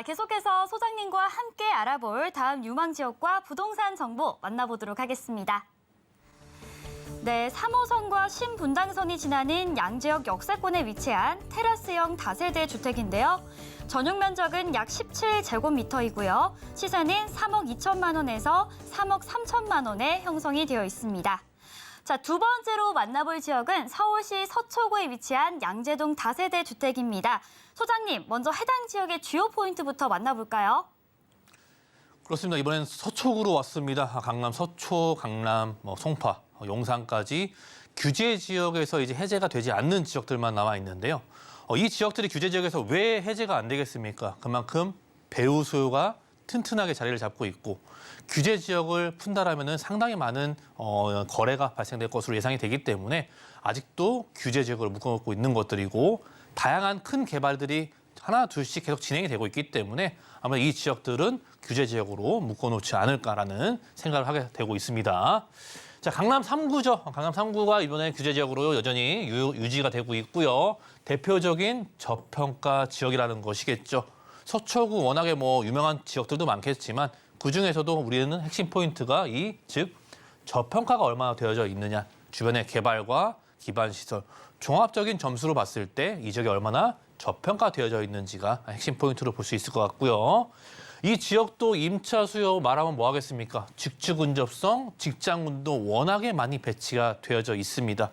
계속해서 소장님과 함께 알아볼 다음 유망 지역과 부동산 정보 만나보도록 하겠습니다. 네, 3호선과 신분당선이 지나는 양지역 역세권에 위치한 테라스형 다세대 주택인데요. 전용 면적은 약 17제곱미터이고요. 시세는 3억 2천만 원에서 3억 3천만 원에 형성이 되어 있습니다. 자, 두 번째로 만나볼 지역은 서울시 서초구에 위치한 양재동 다세대 주택입니다. 소장님, 먼저 해당 지역의 주요 포인트부터 만나볼까요? 그렇습니다. 이번엔 서초구로 왔습니다. 강남 서초, 강남, 송파, 용산까지 규제 지역에서 이제 해제가 되지 않는 지역들만 남아 있는데요. 이 지역들이 규제 지역에서 왜 해제가 안 되겠습니까? 그만큼 배우 수요가 튼튼하게 자리를 잡고 있고 규제 지역을 푼다라면은 상당히 많은 거래가 발생될 것으로 예상이 되기 때문에 아직도 규제 지역을 묶어놓고 있는 것들이고 다양한 큰 개발들이 하나 둘씩 계속 진행이 되고 있기 때문에 아마 이 지역들은 규제 지역으로 묶어놓지 않을까라는 생각을 하게 되고 있습니다. 자, 강남 3구죠. 강남 3구가 이번에 규제 지역으로 여전히 유지가 되고 있고요. 대표적인 저평가 지역이라는 것이겠죠. 서초구 워낙에 유명한 지역들도 많겠지만 그중에서도 우리는 핵심 포인트가 즉 저평가가 얼마나 되어져 있느냐. 주변의 개발과 기반 시설, 종합적인 점수로 봤을 때 이 지역이 얼마나 저평가되어져 있는지가 핵심 포인트로 볼 수 있을 것 같고요. 이 지역도 임차 수요 말하면 뭐 하겠습니까? 직주 근접성, 직장군도 워낙에 많이 배치가 되어져 있습니다.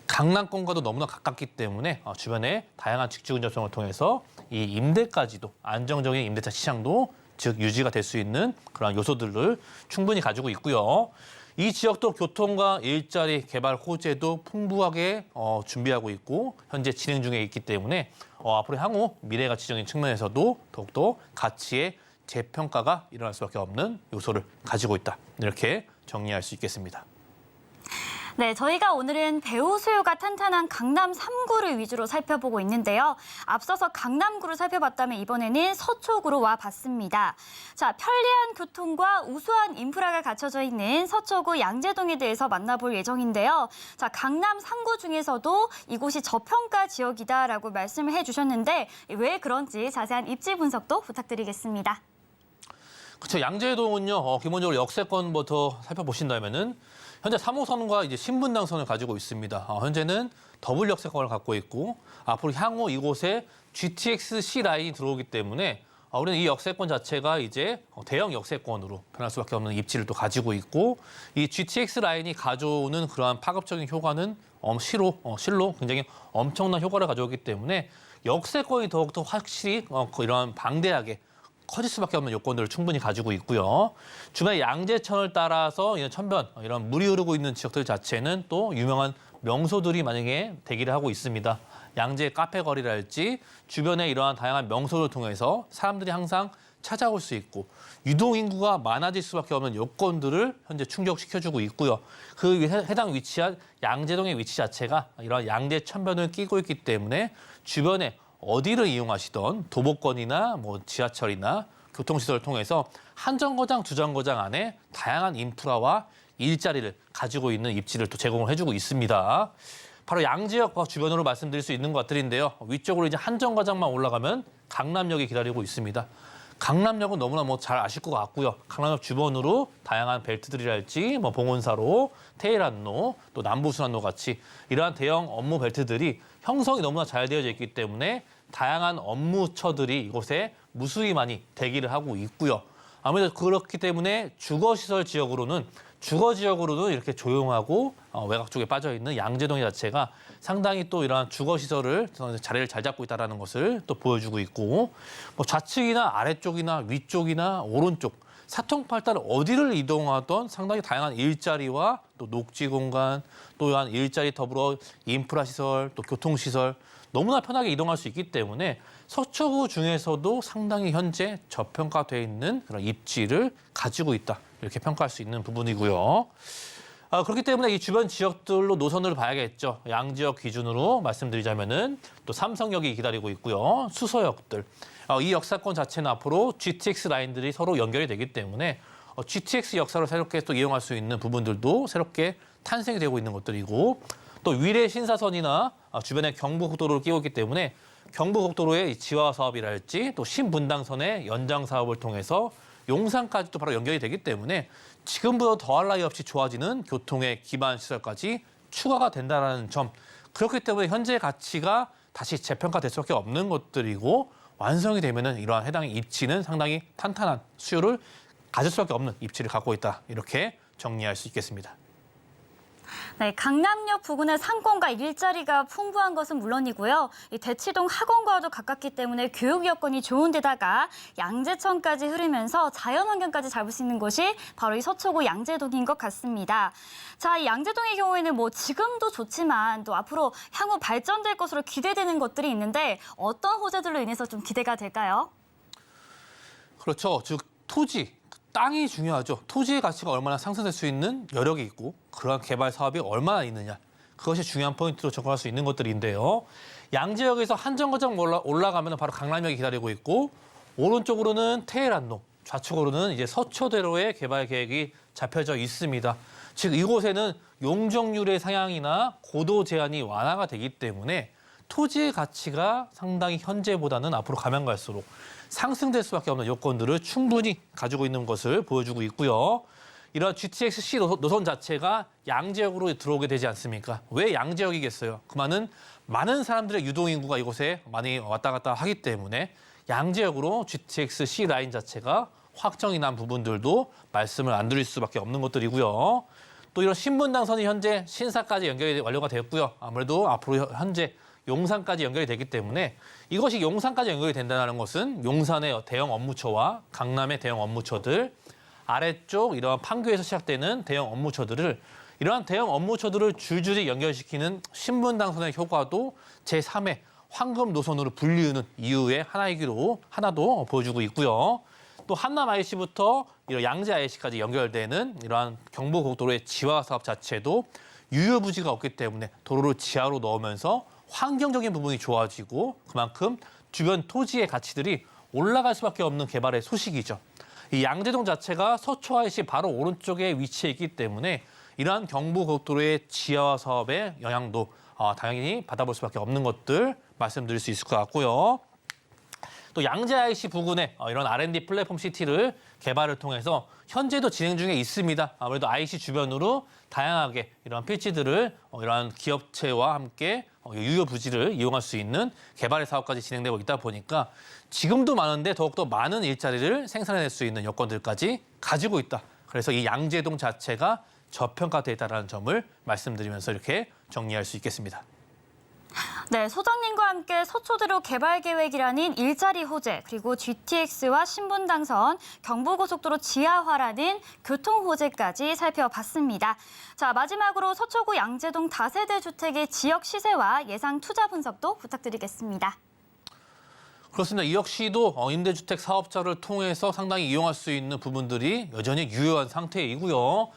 강남권과도 너무나 가깝기 때문에 주변에 다양한 직주 근접성을 통해서 이 임대까지도 안정적인 임대차 시장도 즉 유지가 될 수 있는 그런 요소들을 충분히 가지고 있고요. 이 지역도 교통과 일자리 개발 호재도 풍부하게 준비하고 있고 현재 진행 중에 있기 때문에 앞으로 향후 미래 가치적인 측면에서도 더욱더 가치의 재평가가 일어날 수밖에 없는 요소를 가지고 있다. 이렇게 정리할 수 있겠습니다. 네, 저희가 오늘은 배우 수요가 탄탄한 강남 3구를 위주로 살펴보고 있는데요. 앞서서 강남구를 살펴봤다면 이번에는 서초구로 와봤습니다. 자, 편리한 교통과 우수한 인프라가 갖춰져 있는 서초구 양재동에 대해서 만나볼 예정인데요. 자, 강남 3구 중에서도 이곳이 저평가 지역이다라고 말씀을 해주셨는데 왜 그런지 자세한 입지 분석도 부탁드리겠습니다. 그렇죠. 양재동은요. 기본적으로 역세권부터 살펴보신다면은 현재 3호선과 이제 신분당선을 가지고 있습니다. 현재는 더블 역세권을 갖고 있고 앞으로 향후 이곳에 GTX-C 라인이 들어오기 때문에 우리는 이 역세권 자체가 이제 대형 역세권으로 변할 수밖에 없는 입지를 또 가지고 있고 이 GTX 라인이 가져오는 그러한 파급적인 효과는 실로 굉장히 엄청난 효과를 가져오기 때문에 역세권이 더욱더 확실히 이러한 방대하게 커질 수밖에 없는 요건들을 충분히 가지고 있고요. 주변에 양재천을 따라서 이런 천변, 이런 물이 흐르고 있는 지역들 자체는 또 유명한 명소들이 만약에 대기를 하고 있습니다. 양재 카페 거리랄지 주변에 이러한 다양한 명소를 통해서 사람들이 항상 찾아올 수 있고 유동인구가 많아질 수밖에 없는 요건들을 현재 충족시켜주고 있고요. 그 해당 위치한 양재동의 위치 자체가 이러한 양재천변을 끼고 있기 때문에 주변에 어디를 이용하시던 도보권이나 지하철이나 교통시설을 통해서 한 정거장, 두 정거장 안에 다양한 인프라와 일자리를 가지고 있는 입지를 또 제공을 해주고 있습니다. 바로 양지역과 주변으로 말씀드릴 수 있는 것들인데요. 위쪽으로 이제 한 정거장만 올라가면 강남역이 기다리고 있습니다. 강남역은 너무나 잘 아실 것 같고요. 강남역 주변으로 다양한 벨트들이랄지 봉온사로, 테헤란로, 또 남부순환로 같이 이러한 대형 업무 벨트들이 형성이 너무나 잘 되어져 있기 때문에 다양한 업무처들이 이곳에 무수히 많이 대기를 하고 있고요. 아무래도 그렇기 때문에 주거 지역으로는 이렇게 조용하고 외곽 쪽에 빠져 있는 양재동 자체가 상당히 또 이러한 주거 시설을 자리를 잘 잡고 있다는 것을 또 보여주고 있고 좌측이나 아래쪽이나 위쪽이나 오른쪽 사통팔달 어디를 이동하던 상당히 다양한 일자리와 또 녹지 공간 또한 일자리 더불어 인프라 시설 또 교통 시설 너무나 편하게 이동할 수 있기 때문에 서초구 중에서도 상당히 현재 저평가되어 있는 그런 입지를 가지고 있다. 이렇게 평가할 수 있는 부분이고요. 그렇기 때문에 이 주변 지역들로 노선을 봐야겠죠. 양지역 기준으로 말씀드리자면은 또 삼성역이 기다리고 있고요. 수서역들. 이 역사권 자체는 앞으로 GTX 라인들이 서로 연결이 되기 때문에 GTX 역사를 새롭게 또 이용할 수 있는 부분들도 새롭게 탄생이 되고 있는 것들이고 또 위례 신사선이나 주변에 경부고도를 끼고 있기 때문에 경부고속도로의 지화 사업이랄지 또 신분당선의 연장 사업을 통해서 용산까지도 바로 연결이 되기 때문에 지금보다 더할 나위 없이 좋아지는 교통의 기반 시설까지 추가가 된다는 점. 그렇기 때문에 현재 가치가 다시 재평가될 수밖에 없는 것들이고 완성이 되면은 이러한 해당 입지는 상당히 탄탄한 수요를 가질 수밖에 없는 입지를 갖고 있다. 이렇게 정리할 수 있겠습니다. 네, 강남역 부근의 상권과 일자리가 풍부한 것은 물론이고요. 이 대치동 학원과도 가깝기 때문에 교육 여건이 좋은 데다가 양재천까지 흐르면서 자연환경까지 잡을 수 있는 곳이 바로 이 서초구 양재동인 것 같습니다. 자, 이 양재동의 경우에는 뭐 지금도 좋지만 또 앞으로 향후 발전될 것으로 기대되는 것들이 있는데 어떤 호재들로 인해서 좀 기대가 될까요? 그렇죠. 즉 토지, 땅이 중요하죠. 토지의 가치가 얼마나 상승될 수 있는 여력이 있고 그러한 개발 사업이 얼마나 있느냐. 그것이 중요한 포인트로 접근할 수 있는 것들인데요. 양재역에서 한정거장 올라가면 바로 강남역이 기다리고 있고 오른쪽으로는 테헤란로, 좌측으로는 이제 서초대로의 개발 계획이 잡혀져 있습니다. 즉 이곳에는 용적률의 상향이나 고도 제한이 완화가 되기 때문에 토지의 가치가 상당히 현재보다는 앞으로 가면 갈수록 상승될 수밖에 없는 요건들을 충분히 가지고 있는 것을 보여주고 있고요. 이런 GTX-C 노선 자체가 양재역으로 들어오게 되지 않습니까? 왜 양재역이겠어요? 많은 사람들의 유동인구가 이곳에 많이 왔다 갔다 하기 때문에 양재역으로 GTX-C 라인 자체가 확정이 난 부분들도 말씀을 안 드릴 수밖에 없는 것들이고요. 또 이런 신분당선이 현재 신사까지 연결이 완료가 되었고요. 아무래도 앞으로 현재 용산까지 연결이 되기 때문에 이것이 용산까지 연결이 된다는 것은 용산의 대형 업무처와 강남의 대형 업무처들, 아래쪽 이러한 판교에서 시작되는 대형 업무처들을 이러한 대형 업무처들을 줄줄이 연결시키는 신분당선의 효과도 제3의 황금 노선으로 불리우는 이유의 하나도 보여주고 있고요. 또 한남 IC부터 양재 IC까지 연결되는 이러한 경부고속도로의 지화 사업 자체도 유효부지가 없기 때문에 도로를 지하로 넣으면서 환경적인 부분이 좋아지고 그만큼 주변 토지의 가치들이 올라갈 수밖에 없는 개발의 소식이죠. 이 양재동 자체가 서초 IC 바로 오른쪽에 위치해 있기 때문에 이러한 경부고속도로의 지하화 사업의 영향도 당연히 받아볼 수밖에 없는 것들 말씀드릴 수 있을 것 같고요. 또 양재 IC 부근에 이런 R&D 플랫폼 시티를 개발을 통해서 현재도 진행 중에 있습니다. 아무래도 IC 주변으로 다양하게 이런 필지들을 이러한 기업체와 함께 유효 부지를 이용할 수 있는 개발의 사업까지 진행되고 있다 보니까 지금도 많은데 더욱더 많은 일자리를 생산해낼 수 있는 여건들까지 가지고 있다. 그래서 이 양재동 자체가 저평가돼 있다는 점을 말씀드리면서 이렇게 정리할 수 있겠습니다. 네, 소장님과 함께 서초대로 개발 계획이라는 일자리 호재, 그리고 GTX와 신분당선, 경부고속도로 지하화라는 교통 호재까지 살펴봤습니다. 자, 마지막으로 서초구 양재동 다세대 주택의 지역 시세와 예상 투자 분석도 부탁드리겠습니다. 그렇습니다. 이 역시도 임대주택 사업자를 통해서 상당히 이용할 수 있는 부분들이 여전히 유효한 상태이고요.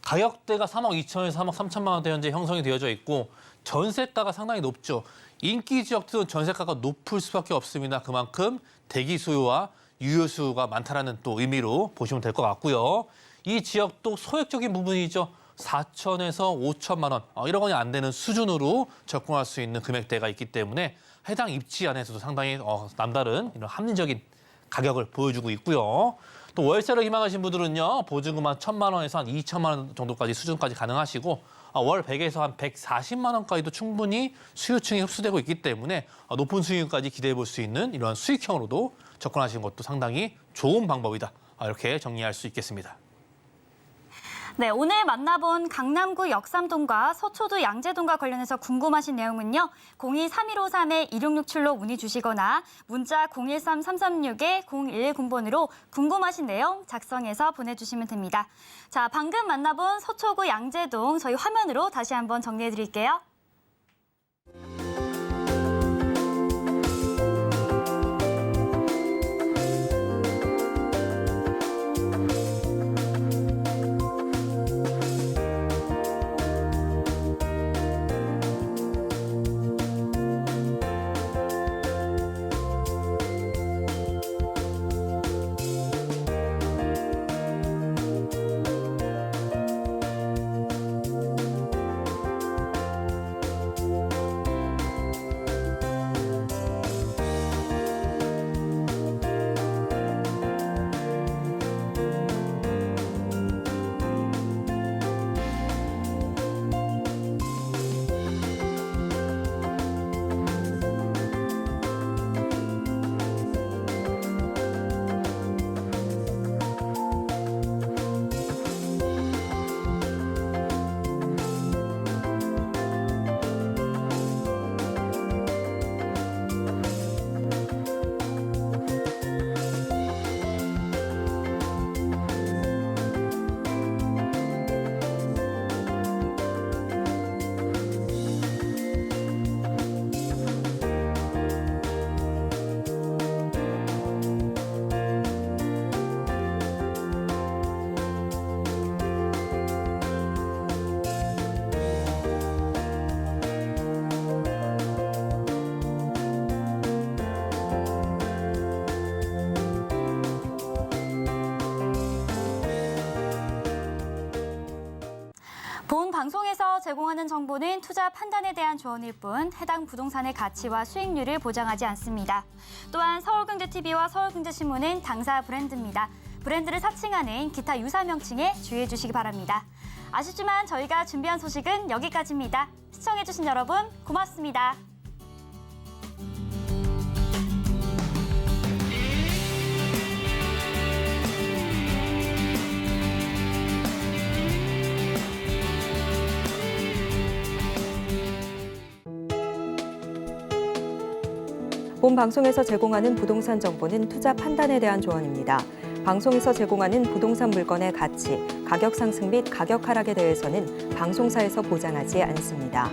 가격대가 3억 2천에서 3억 3천만 원대 현재 형성이 되어져 있고 전세가가 상당히 높죠. 인기 지역들은 전세가가 높을 수밖에 없습니다. 그만큼 대기 수요와 유효 수요가 많다는 또 의미로 보시면 될 것 같고요. 이 지역도 소액적인 부분이죠. 4천에서 5천만 원, 1억 원이 안 되는 수준으로 접근할 수 있는 금액대가 있기 때문에 해당 입지 안에서도 상당히 남다른 이런 합리적인 가격을 보여주고 있고요. 또 월세를 희망하신 분들은요, 보증금 한 1,000만 원에서 한 2천만 원 정도까지 수준까지 가능하시고 월 100에서 한 140만 원까지도 충분히 수요층이 흡수되고 있기 때문에 높은 수익까지 기대해 볼 수 있는 이런 수익형으로도 접근하시는 것도 상당히 좋은 방법이다. 이렇게 정리할 수 있겠습니다. 네, 오늘 만나본 강남구 역삼동과 서초도 양재동과 관련해서 궁금하신 내용은요. 02-3153-2667로 문의 주시거나 문자 013-336-0110번으로 궁금하신 내용 작성해서 보내주시면 됩니다. 자, 방금 만나본 서초구 양재동 저희 화면으로 다시 한번 정리해드릴게요. 본 방송에서 제공하는 정보는 투자 판단에 대한 조언일 뿐 해당 부동산의 가치와 수익률을 보장하지 않습니다. 또한 서울경제TV와 서울경제신문은 당사 브랜드입니다. 브랜드를 사칭하는 기타 유사 명칭에 주의해 주시기 바랍니다. 아쉽지만 저희가 준비한 소식은 여기까지입니다. 시청해주신 여러분 고맙습니다. 본 방송에서 제공하는 부동산 정보는 투자 판단에 대한 조언입니다. 방송에서 제공하는 부동산 물건의 가치, 가격 상승 및 가격 하락에 대해서는 방송사에서 보장하지 않습니다.